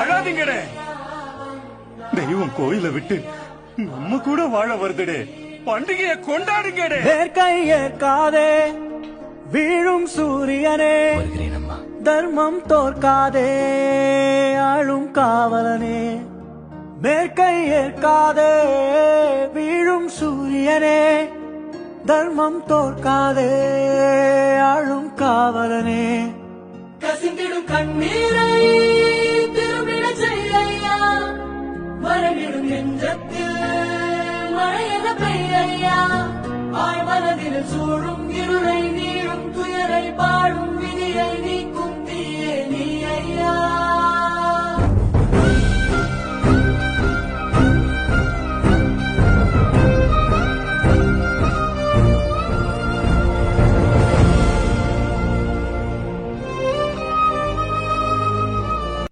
அழாதீங்கடே. தெய்வம் கோயில விட்டு நம்ம கூட வாழ வருதுடே. பண்டிகையை கொண்டாடுங்கடே. வேர்க்கை ஏற்காதே வீழும் சூரியனே, தர்மம் தோற்காதே ஆளும் காவலனே. மேற்கை ஏற்காதே வீழும் சூரியனே, தர்மம் தோற்காதே ஆளும் காவலனே. கசிந்திடும் கண்ணீரை திரும்பிட செய்யா, மரணிடும் நெஞ்சத்தில் மழையென பெய்யா. ஆழ்மனதில் சூழும் இருளை நீளும் துயரை பாடும் விதியை நீக்கும்